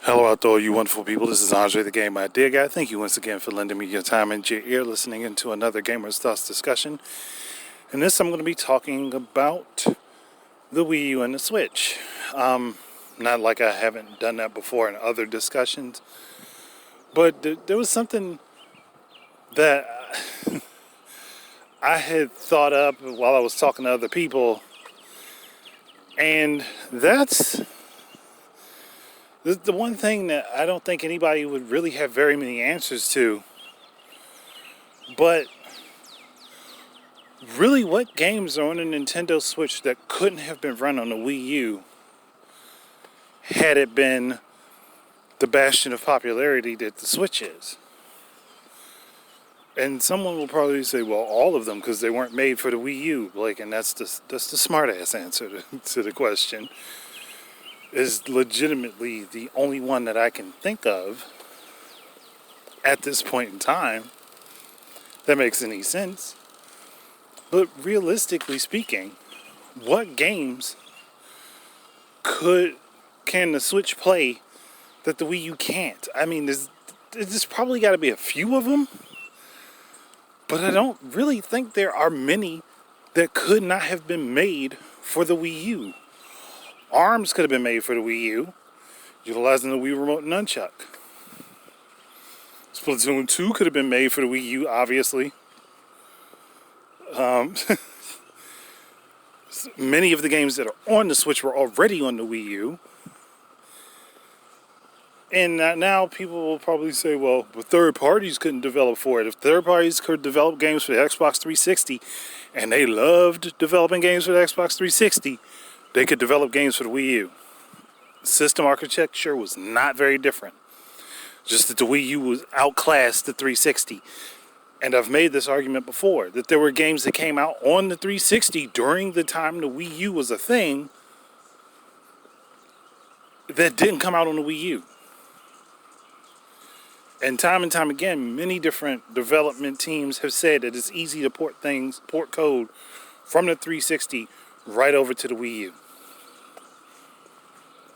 Hello out there, you wonderful people. This is Andre, the Game Idea Guy. Thank you once again for lending me your time and your ear listening into another Gamer's Thoughts discussion. In this, I'm going to be talking about the Wii U and the Switch. Not like I haven't done that before in other discussions, but there was something that I had thought up while I was talking to other people, and that's the one thing that I don't think anybody would really have very many answers to. But really, what games are on a Nintendo Switch that couldn't have been run on the Wii U had it been the bastion of popularity that the Switch is? And someone will probably say, well, all of them, because they weren't made for the Wii U. And that's the smart-ass answer to the question. Is legitimately the only one that I can think of at this point in time that makes any sense. But realistically speaking, what games can the Switch play that the Wii U can't? I mean, there's probably got to be a few of them, but I don't really think there are many that could not have been made for the Wii U. ARMS could have been made for the Wii U, utilizing the Wii Remote Nunchuck. Splatoon 2 could have been made for the Wii U, obviously. Many of the games that are on the Switch were already on the Wii U. And now people will probably say, well, but third parties couldn't develop for it. If third parties could develop games for the Xbox 360, and they loved developing games for the Xbox 360, they could develop games for the Wii U. System architecture was not very different. Just that the Wii U was outclassed the 360. And I've made this argument before, that there were games that came out on the 360 during the time the Wii U was a thing that didn't come out on the Wii U. And time again, many different development teams have said that it's easy to port code from the 360 right over to the Wii U.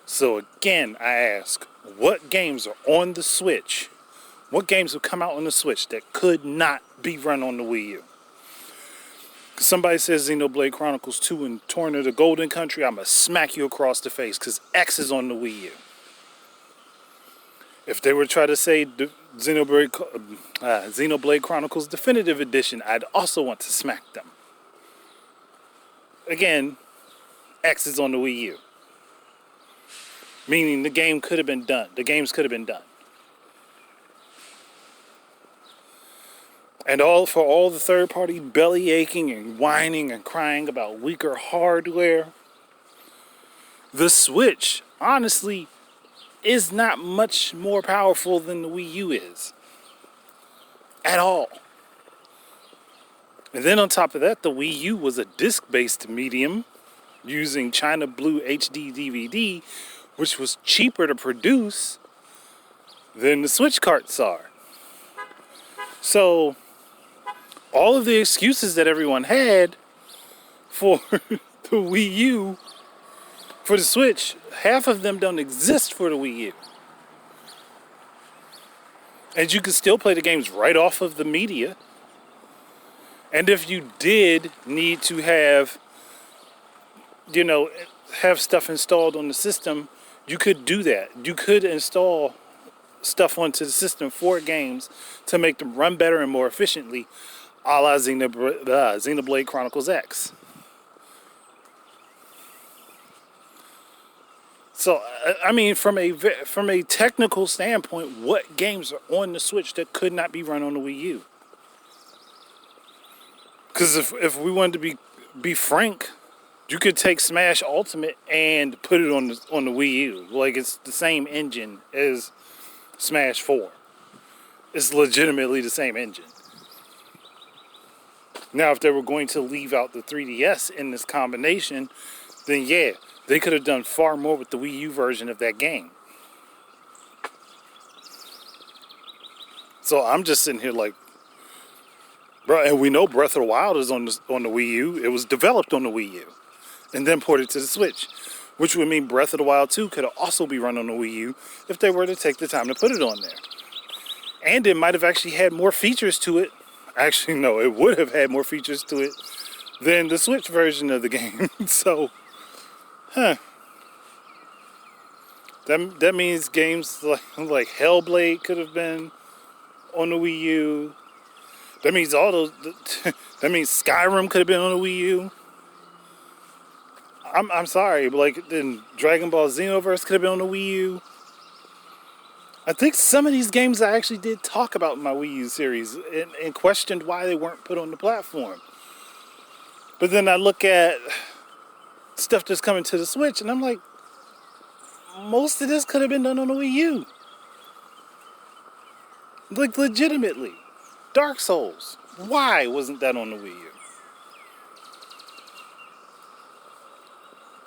So again, I ask, what games are on the Switch? What games have come out on the Switch that could not be run on the Wii U? Because somebody says Xenoblade Chronicles 2 and Torn of the Golden Country, I'm going to smack you across the face because X is on the Wii U. If they were trying to say Xenoblade Chronicles Definitive Edition, I'd also want to smack them. Again, X is on the Wii U. Meaning the game could have been done. The games could have been done. And for all the third-party belly aching and whining and crying about weaker hardware, the Switch, honestly, is not much more powerful than the Wii U is. At all. And then on top of that, the Wii U was a disc-based medium using China Blue HD DVD, which was cheaper to produce than the Switch carts are. So, all of the excuses that everyone had for the Wii U, for the Switch, half of them don't exist for the Wii U. And you can still play the games right off of the media. And if you did need to have stuff installed on the system, you could do that. You could install stuff onto the system for games to make them run better and more efficiently, a la Xenoblade Chronicles X. So, I mean, from a technical standpoint, what games are on the Switch that could not be run on the Wii U? Because if we wanted to be frank, you could take Smash Ultimate and put it on the Wii U. It's the same engine as Smash 4. It's legitimately the same engine. Now, if they were going to leave out the 3DS in this combination, then yeah, they could have done far more with the Wii U version of that game. So I'm just sitting here like, bro, and we know Breath of the Wild is on the Wii U. It was developed on the Wii U and then ported to the Switch. which would mean Breath of the Wild 2 could also be run on the Wii U if they were to take the time to put it on there. And it might have actually had more features to it. Actually, no, it would have had more features to it than the Switch version of the game. So, that means games like Hellblade could have been on the Wii U. That means that means Skyrim could have been on the Wii U. I'm sorry, but like then Dragon Ball Xenoverse could have been on the Wii U. I think some of these games I actually did talk about in my Wii U series and questioned why they weren't put on the platform. But then I look at stuff that's coming to the Switch and I'm like, most of this could have been done on the Wii U. Like legitimately. Dark Souls. Why wasn't that on the Wii U?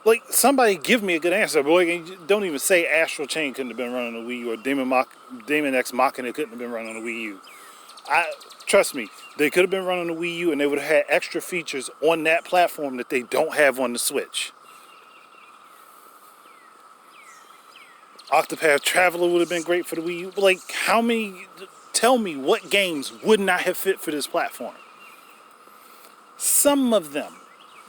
Like, somebody give me a good answer. But like, don't even say Astral Chain couldn't have been run on the Wii U, or Demon X Machina couldn't have been run on the Wii U. Trust me, they could have been run on the Wii U and they would have had extra features on that platform that they don't have on the Switch. Octopath Traveler would have been great for the Wii U. But like, tell me what games would not have fit for this platform? Some of them,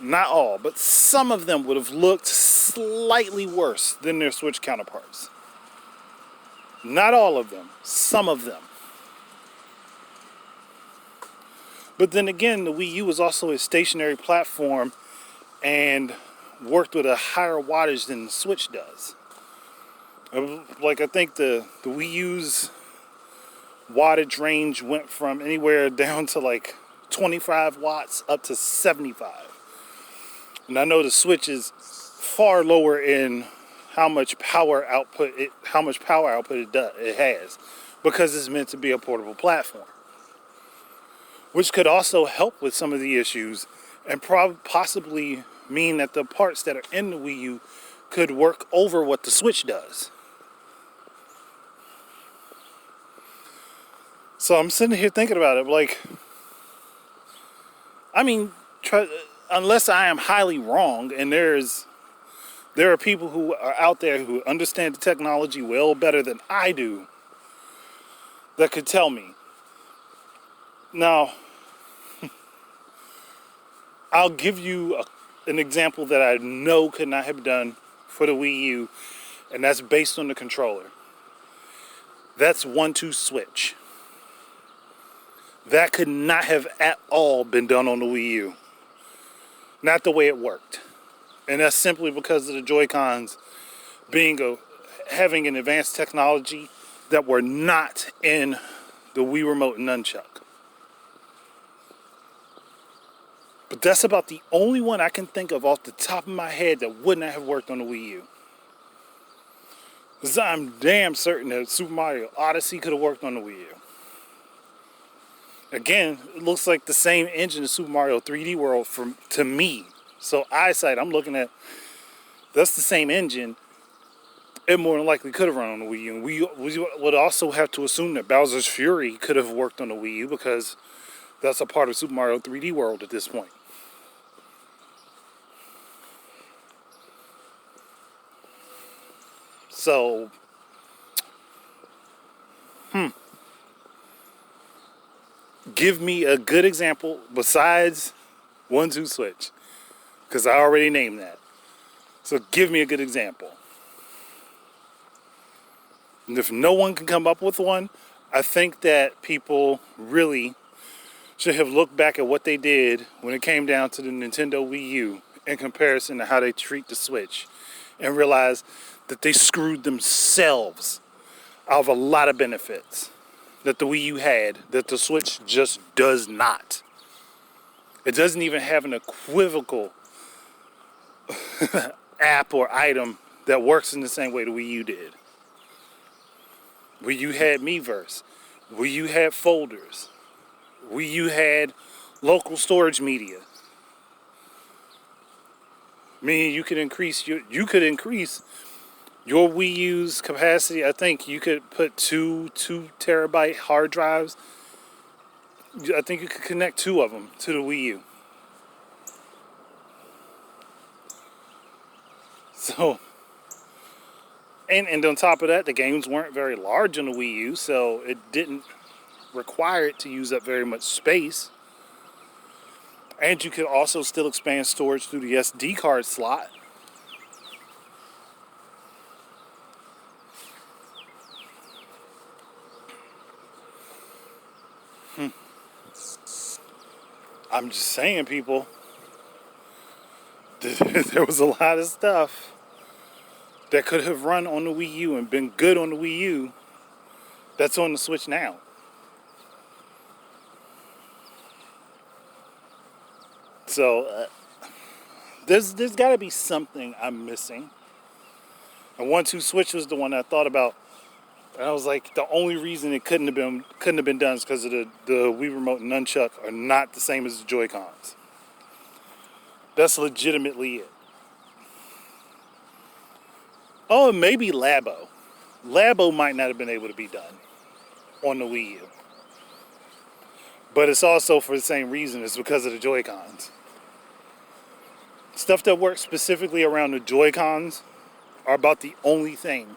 not all, but some of them would have looked slightly worse than their Switch counterparts. Not all of them, some of them. But then again, the Wii U was also a stationary platform and worked with a higher wattage than the Switch does. Like, I think the Wii U's wattage range went from anywhere down to like 25 watts up to 75. And I know the Switch is far lower in how much power output it has, because it's meant to be a portable platform, which could also help with some of the issues and possibly mean that the parts that are in the Wii U could work over what the Switch does. So I'm sitting here thinking about it, like, I mean, unless I am highly wrong, and there are people who are out there who understand the technology well better than I do, that could tell me. Now, I'll give you an example that I know could not have done for the Wii U, and that's based on the controller. That's 1-2 switch. That could not have at all been done on the Wii U. Not the way it worked. And that's simply because of the Joy-Cons having an advanced technology that were not in the Wii Remote and Nunchuck. But that's about the only one I can think of off the top of my head that would not have worked on the Wii U. Because I'm damn certain that Super Mario Odyssey could have worked on the Wii U. Again, it looks like the same engine as Super Mario 3D World to me. So eyesight, I'm looking at, that's the same engine. It more than likely could have run on the Wii U. And we would also have to assume that Bowser's Fury could have worked on the Wii U, because that's a part of Super Mario 3D World at this point. So, give me a good example besides 1-2 switch, because I already named that. So give me a good example. And if no one can come up with one, I think that people really should have looked back at what they did when it came down to the Nintendo Wii U in comparison to how they treat the Switch, and realize that they screwed themselves out of a lot of benefits that the Wii U had that the Switch just does not. It doesn't even have an equivocal app or item that works in the same way the Wii U did. Wii U had Miiverse. Wii U had folders. Wii U had local storage media. Meaning you could increase your Wii U's capacity. I think you could put two terabyte hard drives. I think you could connect 2 of them to the Wii U. So, and on top of that, the games weren't very large on the Wii U, so it didn't require it to use up very much space. And you could also still expand storage through the SD card slot. I'm just saying, people, there was a lot of stuff that could have run on the Wii U and been good on the Wii U that's on the Switch now. So there's got to be something I'm missing. And 1-2 Switch was the one I thought about. And I was like, the only reason it couldn't have been done is because of the Wii Remote and Nunchuck are not the same as the Joy-Cons. That's legitimately it. Oh, and maybe Labo. Labo might not have been able to be done on the Wii U. But it's also for the same reason. It's because of the Joy-Cons. Stuff that works specifically around the Joy-Cons are about the only thing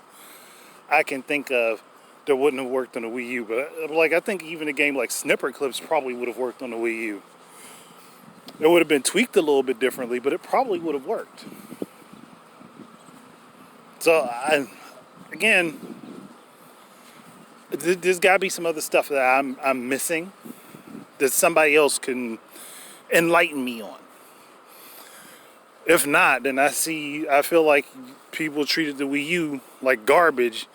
I can think of that wouldn't have worked on the Wii U. But like, I think even a game like Snipper Clips probably would have worked on the Wii U. It would have been tweaked a little bit differently, but it probably would have worked. So again, there's got to be some other stuff that I'm missing that somebody else can enlighten me on. If not, then I feel like people treated the Wii U like garbage,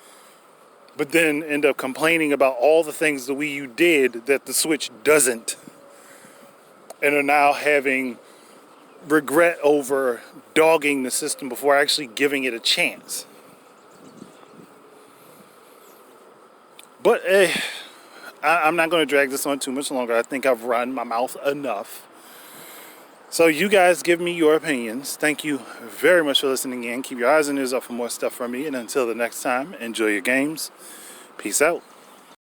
but then end up complaining about all the things the Wii U did that the Switch doesn't, and are now having regret over dogging the system before actually giving it a chance. But I'm not going to drag this on too much longer. I think I've run my mouth enough. So you guys give me your opinions. Thank you very much for listening in. Keep your eyes and ears up for more stuff from me. And until the next time, enjoy your games. Peace out.